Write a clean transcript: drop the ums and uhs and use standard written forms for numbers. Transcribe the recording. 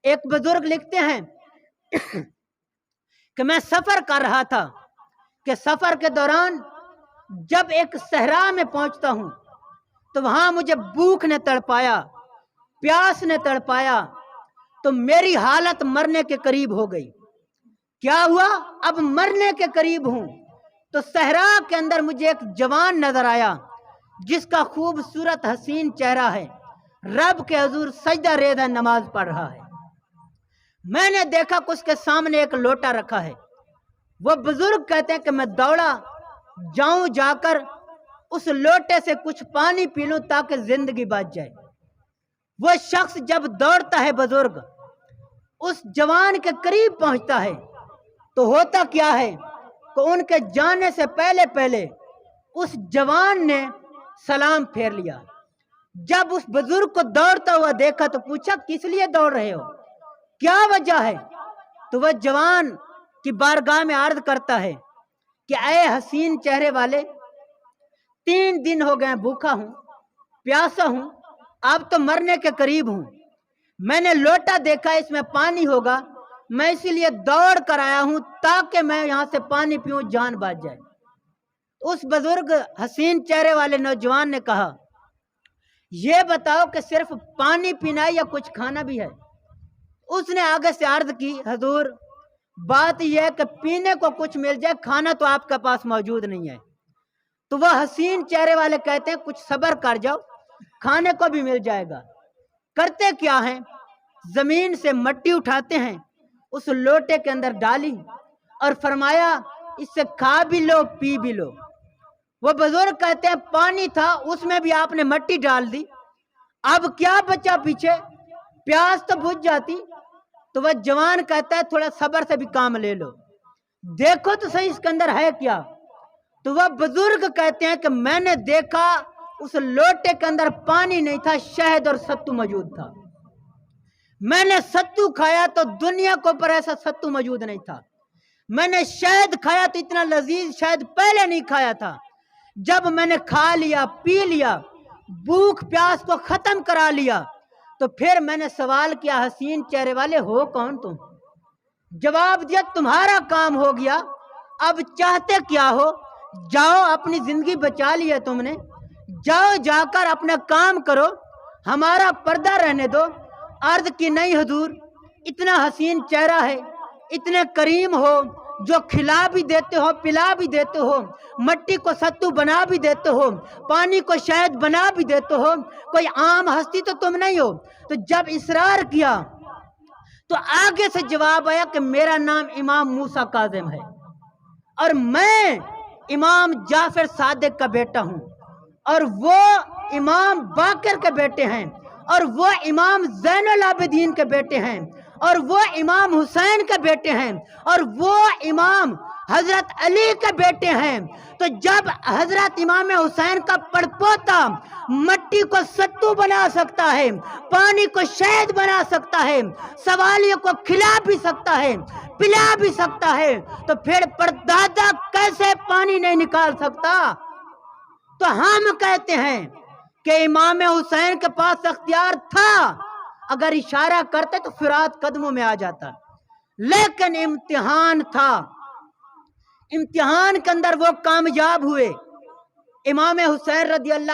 ایک بزرگ لکھتے ہیں کہ میں سفر کر رہا تھا کہ سفر کے دوران جب ایک صحرا میں پہنچتا ہوں تو وہاں مجھے بھوک نے تڑپایا، پیاس نے تڑپایا، تو میری حالت مرنے کے قریب ہو گئی۔ کیا ہوا؟ اب مرنے کے قریب ہوں تو صحرا کے اندر مجھے ایک جوان نظر آیا جس کا خوبصورت حسین چہرہ ہے، رب کے حضور سجدہ ریزہ نماز پڑھ رہا ہے۔ میں نے دیکھا کہ اس کے سامنے ایک لوٹا رکھا ہے۔ وہ بزرگ کہتے ہیں کہ میں دوڑا جاؤں، جا کر اس لوٹے سے کچھ پانی پی لوں تاکہ زندگی بچ جائے۔ وہ شخص جب دوڑتا ہے بزرگ اس جوان کے قریب پہنچتا ہے تو ہوتا کیا ہے کہ ان کے جانے سے پہلے پہلے اس جوان نے سلام پھیر لیا۔ جب اس بزرگ کو دوڑتا ہوا دیکھا تو پوچھا کس لیے دوڑ رہے ہو، کیا وجہ ہے؟ تو وہ جوان کی بارگاہ میں عرض کرتا ہے کہ اے حسین چہرے والے، 3 دن ہو گئے بھوکا ہوں، پیاسا ہوں، اب تو مرنے کے قریب ہوں۔ میں نے لوٹا دیکھا اس میں پانی ہوگا، میں اسی لیے دوڑ کر آیا ہوں تاکہ میں یہاں سے پانی پیوں، جان بچ جائے۔ اس بزرگ حسین چہرے والے نوجوان نے کہا یہ بتاؤ کہ صرف پانی پینا ہے یا کچھ کھانا بھی ہے؟ اس نے آگے سے عرض کی حضور بات یہ ہے کہ پینے کو کچھ مل جائے، کھانا تو آپ کے پاس موجود نہیں ہے۔ تو وہ حسین چہرے والے کہتے ہیں کچھ صبر کر جاؤ، کھانے کو بھی مل جائے گا۔ کرتے کیا ہیں؟ زمین سے مٹی اٹھاتے ہیں، اس لوٹے کے اندر ڈالی اور فرمایا اس سے کھا بھی لو پی بھی لو۔ وہ بزرگ کہتے ہیں پانی تھا اس میں بھی آپ نے مٹی ڈال دی، اب کیا بچا پیچھے؟ پیاس تو بجھ جاتی۔ تو وہ جوان کہتا ہے تھوڑا صبر سے بھی کام لے لو، دیکھو تو صحیح اس کے اندر ہے کیا۔ تو وہ بزرگ کہتے ہیں کہ میں نے دیکھا اس لوٹے کے اندر پانی نہیں تھا، شہد اور ستو موجود تھا۔ میں نے ستو کھایا تو دنیا کو پر ایسا ستو موجود نہیں تھا۔ میں نے شہد کھایا تو اتنا لذیذ شہد پہلے نہیں کھایا تھا۔ جب میں نے کھا لیا، پی لیا، بھوک پیاس کو ختم کرا لیا تو پھر میں نے سوال کیا حسین چہرے والے ہو کون تم؟ جواب دیا تمہارا کام ہو گیا، اب چاہتے کیا ہو؟ جاؤ اپنی زندگی بچا لی ہے تم نے، جاؤ جا کر اپنا کام کرو، ہمارا پردہ رہنے دو۔ عرض کی نہیں حضور، اتنا حسین چہرہ ہے، اتنے کریم ہو، جو کھلا بھی دیتے ہو، پلا بھی دیتے ہو، مٹی کو ستو بنا بھی دیتے ہو، پانی کو شہد بنا بھی دیتے ہو، کوئی عام ہستی تو تم نہیں ہو۔ تو جب اصرار کیا تو آگے سے جواب آیا کہ میرا نام امام موسیٰ کاظم ہے اور میں امام جعفر صادق کا بیٹا ہوں، اور وہ امام باقر کے بیٹے ہیں، اور وہ امام زین العابدین کے بیٹے ہیں، اور وہ امام حسین کے بیٹے ہیں، اور وہ امام حضرت علی کے بیٹے ہیں۔ تو جب حضرت امام حسین کا پڑپوتا مٹی کو ستو بنا سکتا ہے، پانی کو شہد بنا سکتا ہے، سوالیوں کو کھلا بھی سکتا ہے، پلا بھی سکتا ہے، تو پھر پردادا کیسے پانی نہیں نکال سکتا؟ تو ہم کہتے ہیں کہ امام حسین کے پاس اختیار تھا، اگر اشارہ کرتے تو فرات قدموں میں آ جاتا، لیکن امتحان تھا، امتحان کے اندر وہ کامیاب ہوئے۔ امام حسین رضی اللہ